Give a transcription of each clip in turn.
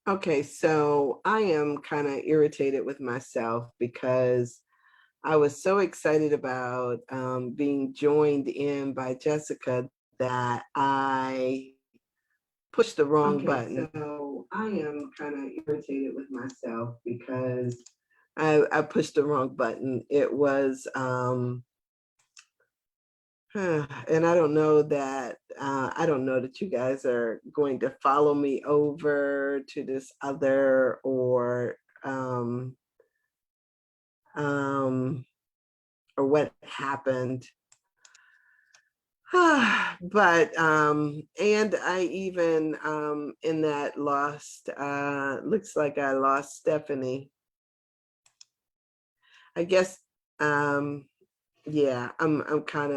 Okay, so I am kind of irritated with myself because I was so excited about being joined in by Jessica that I pushed the wrong button. So I am kind of irritated with myself because I pushed the wrong button. It was and I don't know that you guys are going to follow me over to this other um or what happened. But and I even in that lost looks like I lost Stephanie. I guess yeah, I'm kind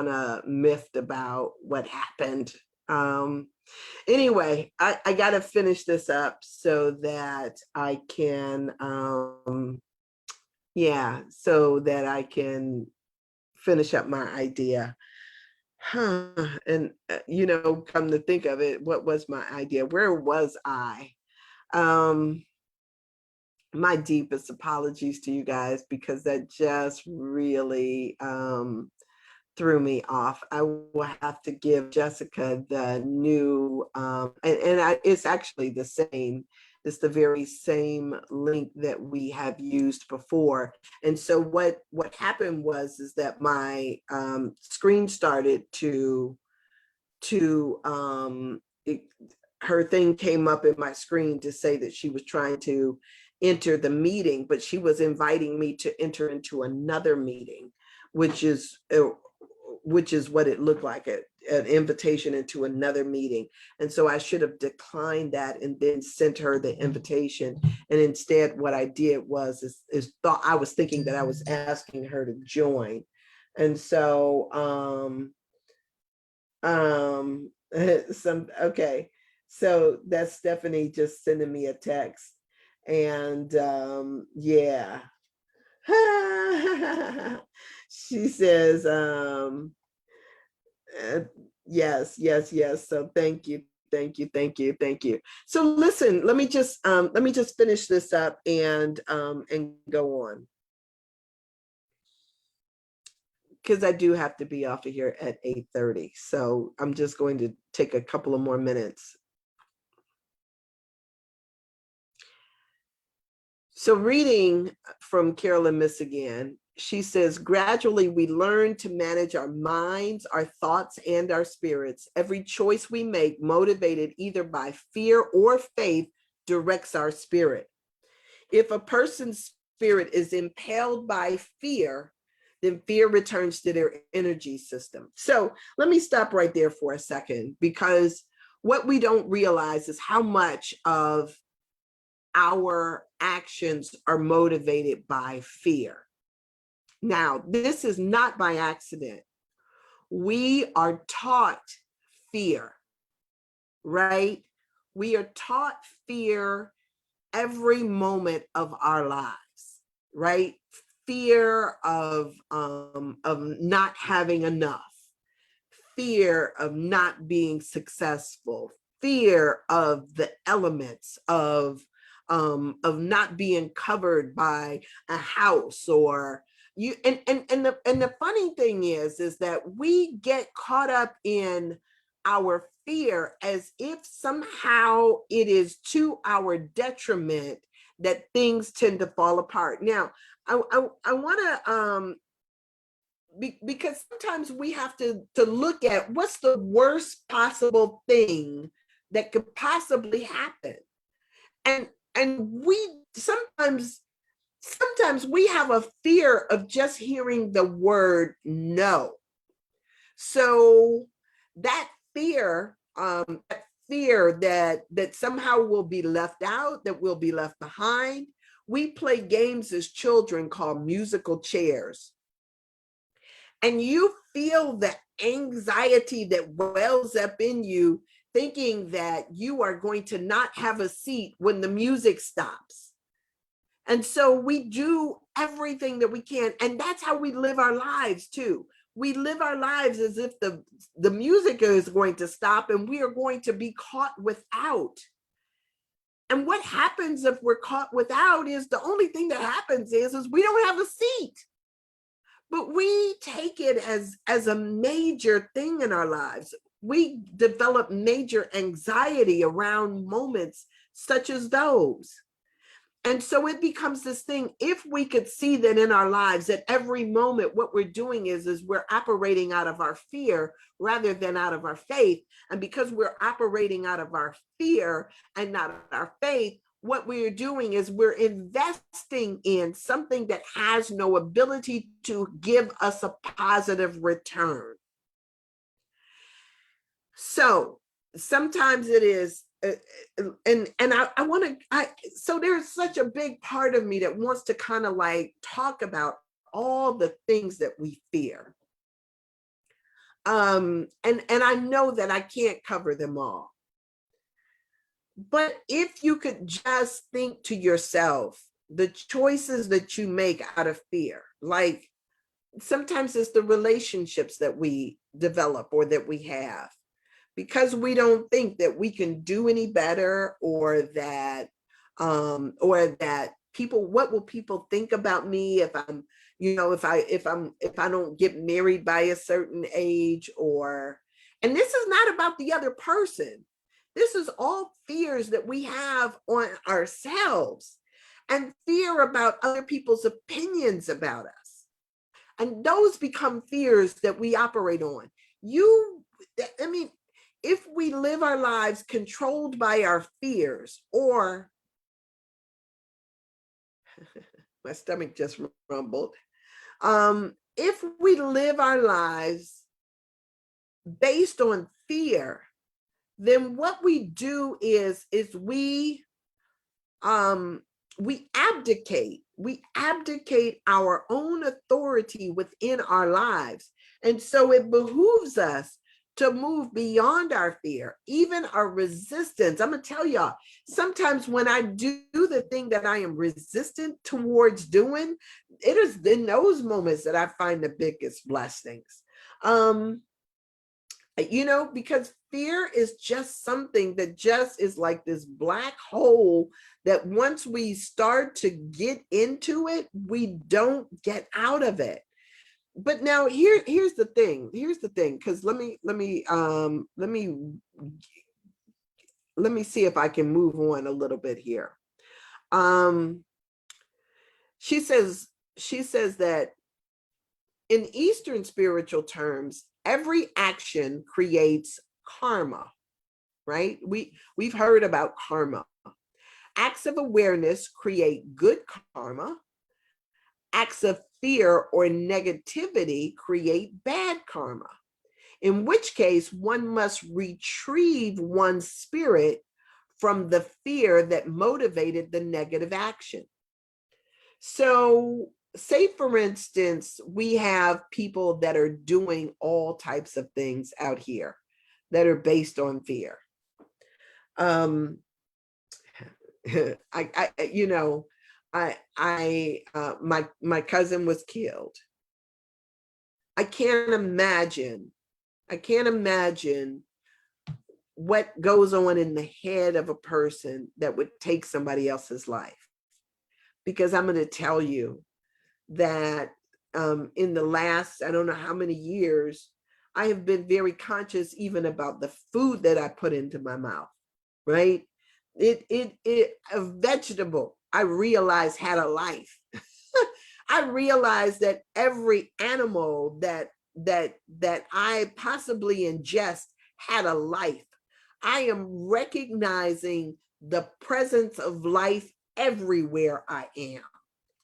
of miffed about what happened. Um anyway, I gotta finish this up so that I can yeah, so that I can finish up my idea. Huh. And come to think of it, what was my idea? Where was I? Um, my deepest apologies to you guys because that just really threw me off. I will have to give Jessica the new, it's actually the same. It's the very same link that we have used before. And so what happened is that my screen started to her thing came up in my screen to say that she was trying to enter the meeting, but she was inviting me to enter into another meeting, which is what it looked like, an invitation into another meeting. And so I should have declined that and then sent her the invitation. And instead what I did is thought I was thinking that I was asking her to join. And so okay, so that's Stephanie just sending me a text. And yeah. She says uh, yes, yes, yes. So thank you, thank you, thank you, thank you. So listen, let me just finish this up and go on, because I do have to be off of here at 8:30. So I'm just going to take a couple of more minutes. So reading from Carolyn Michigan, she says, gradually we learn to manage our minds, our thoughts, and our spirits. Every choice we make, motivated either by fear or faith, directs our spirit. If a person's spirit is impelled by fear, then fear returns to their energy system. So let me stop right there for a second, because what we don't realize is how much of our actions are motivated by fear. Now, this is not by accident. We are taught fear, right? We are taught fear every moment of our lives, right? Fear of not having enough, fear of not being successful, fear of the elements of not being covered by a house or you. And the funny thing is that we get caught up in our fear as if somehow it is to our detriment that things tend to fall apart. Now, I want to because sometimes we have to look at what's the worst possible thing that could possibly happen. And we sometimes we have a fear of just hearing the word no. So that fear, that somehow we'll be left out, that we'll be left behind. We play games as children called musical chairs. And you feel the anxiety that wells up in you, thinking that you are going to not have a seat when the music stops. And so we do everything that we can. And that's how we live our lives too. We live our lives as if the music is going to stop and we are going to be caught without. And what happens if we're caught without is the only thing that happens is we don't have a seat. But we take it as a major thing in our lives. We develop major anxiety around moments such as those. And so it becomes this thing. If we could see that in our lives, at every moment, what we're doing is we're operating out of our fear rather than out of our faith. And because we're operating out of our fear and not our faith, what we're doing is we're investing in something that has no ability to give us a positive return. So sometimes it is, and I want to, so there's such a big part of me that wants to kind of like talk about all the things that we fear. And I know that I can't cover them all. But if you could just think to yourself, the choices that you make out of fear, like sometimes it's the relationships that we develop or that we have, because we don't think that we can do any better, or that people, what will people think about me if I'm, if I don't get married by a certain age, and this is not about the other person. This is all fears that we have on ourselves, and fear about other people's opinions about us. And those become fears that we operate on. If we live our lives controlled by our fears, or my stomach just rumbled. If we live our lives based on fear, then what we do is we abdicate our own authority within our lives. And so it behooves us to move beyond our fear, even our resistance. I'm gonna tell y'all, sometimes when I do the thing that I am resistant towards doing, it is in those moments that I find the biggest blessings. Because fear is just something that just is like this black hole that once we start to get into it, we don't get out of it. But now here's the thing, because let me see if I can move on a little bit here. She says that in Eastern spiritual terms, every action creates karma, right? We've heard about karma. Acts of awareness create good karma. Acts of fear or negativity create bad karma, in which case one must retrieve one's spirit from the fear that motivated the negative action. So say, for instance, we have people that are doing all types of things out here that are based on fear. My cousin was killed. I can't imagine what goes on in the head of a person that would take somebody else's life. Because I'm going to tell you that in the last, I don't know how many years, I have been very conscious even about the food that I put into my mouth, right? A vegetable, I realized, had a life. I realized that every animal that I possibly ingest had a life. I am recognizing the presence of life everywhere I am,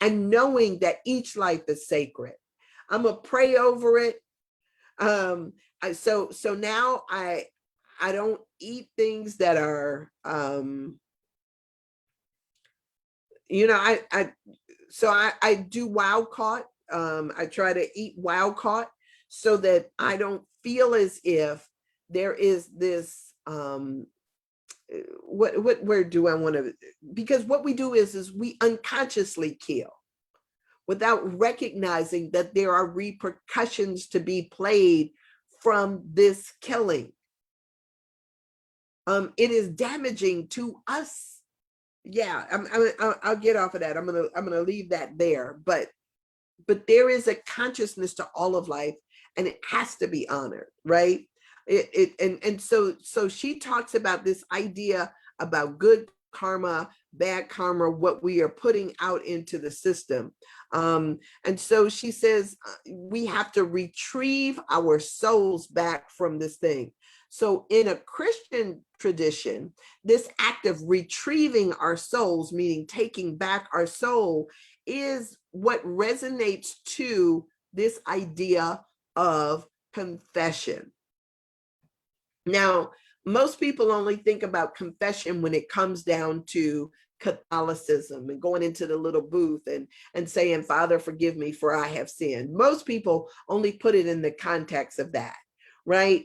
and knowing that each life is sacred. I'm gonna pray over it. So now I don't eat things that are I do wild caught. I try to eat wild caught so that I don't feel as if there is this where do I want to, because what we do is we unconsciously kill without recognizing that there are repercussions to be played from this killing. It is damaging to us Yeah, I'll get off of that. I'm gonna leave that there. But there is a consciousness to all of life, and it has to be honored, right? So she talks about this idea about good karma, bad karma, what we are putting out into the system. And so she says we have to retrieve our souls back from this thing. So in a Christian tradition, this act of retrieving our souls, meaning taking back our soul, is what resonates to this idea of confession. Now, most people only think about confession when it comes down to Catholicism and going into the little booth and saying, Father, forgive me for I have sinned. Most people only put it in the context of that, right?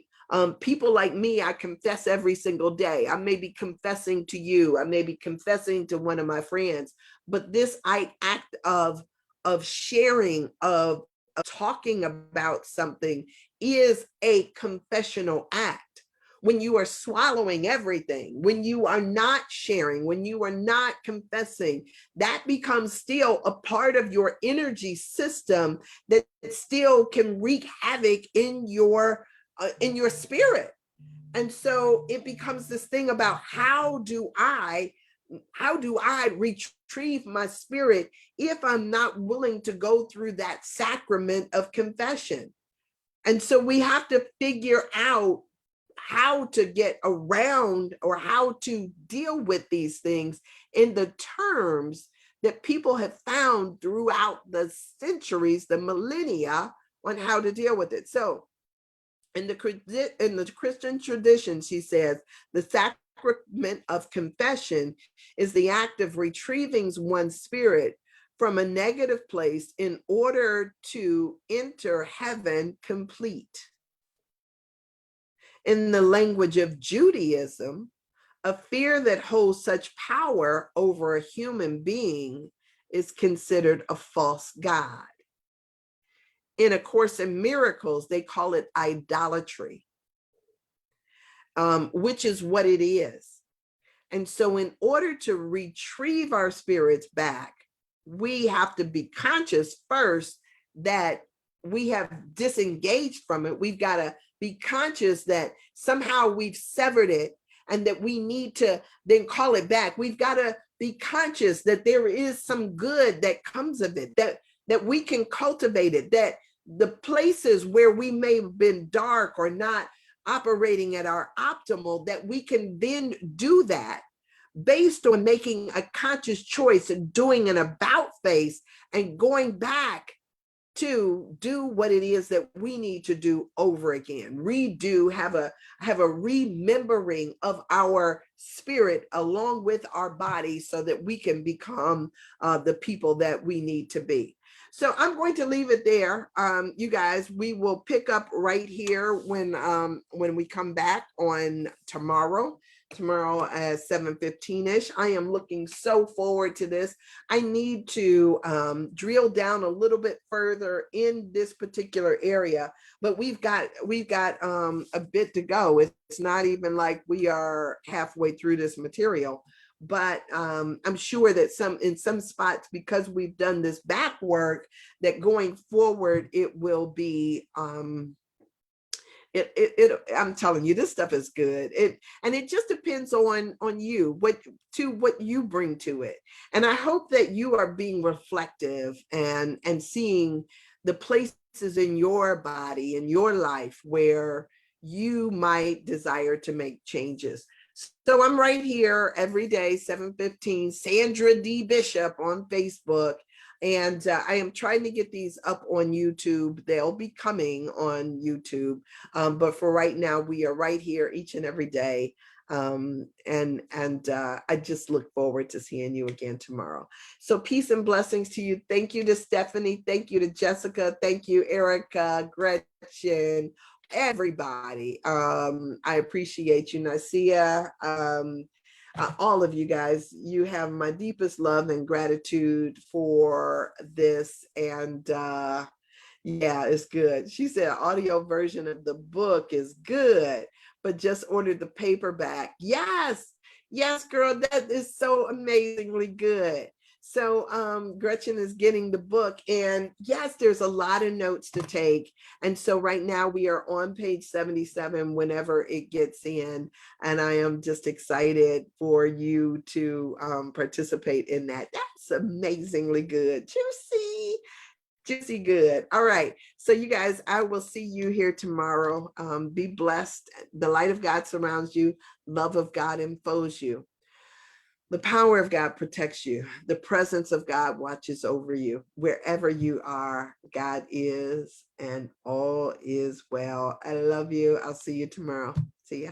People like me, I confess every single day. I may be confessing to you. I may be confessing to one of my friends, but this act of sharing, of talking about something is a confessional act. When you are swallowing everything, when you are not sharing, when you are not confessing, that becomes still a part of your energy system that still can wreak havoc in your spirit. And so it becomes this thing about how do I retrieve my spirit if I'm not willing to go through that sacrament of confession? And so we have to figure out how to get around or how to deal with these things in the terms that people have found throughout the centuries, the millennia, on how to deal with it. So in the Christian tradition, she says, the sacrament of confession is the act of retrieving one's spirit from a negative place in order to enter heaven complete. In the language of Judaism, a fear that holds such power over a human being is considered a false god. In A Course in Miracles, they call it idolatry, which is what it is. And so in order to retrieve our spirits back, we have to be conscious first that we have disengaged from it. We've got to be conscious that somehow we've severed it and that we need to then call it back. We've got to be conscious that there is some good that comes of it, that we can cultivate it, that the places where we may have been dark or not operating at our optimal, that we can then do that based on making a conscious choice and doing an about face and going back to do what it is that we need to do over again, redo, have a remembering of our spirit along with our body so that we can become the people that we need to be. So I'm going to leave it there. You guys, we will pick up right here when we come back on tomorrow at 7:15ish. I am looking so forward to this. I need to drill down a little bit further in this particular area, but we've got a bit to go. It's not even like we are halfway through this material, but I'm sure that in some spots, because we've done this back work, that going forward it will be I'm telling you, this stuff is good. And it just depends on you, what you bring to it. And I hope that you are being reflective and seeing the places in your body, in your life, where you might desire to make changes. So I'm right here every day, 7:15, Sandra D. Bishop on Facebook. And I am trying to get these up on YouTube. They'll be coming on YouTube. But for right now, we are right here each and every day. And I just look forward to seeing you again tomorrow. So peace and blessings to you. Thank you to Stephanie. Thank you to Jessica. Thank you, Erica, Gretchen, everybody. I appreciate you, Nasia. All of you guys, you have my deepest love and gratitude for this. And yeah, it's good. She said audio version of the book is good, but just ordered the paperback. Yes, Yes, girl, that is so amazingly good. So Gretchen is getting the book, and yes, there's a lot of notes to take. And so right now we are on page 77 whenever it gets in, and I am just excited for you to participate in that. That's amazingly good. Juicy. Juicy good. All right. So you guys, I will see you here tomorrow. Be blessed. The light of God surrounds you. Love of God enfolds you. The power of God protects you. The presence of God watches over you. Wherever you are, God is, and all is well. I love you. I'll see you tomorrow. See ya.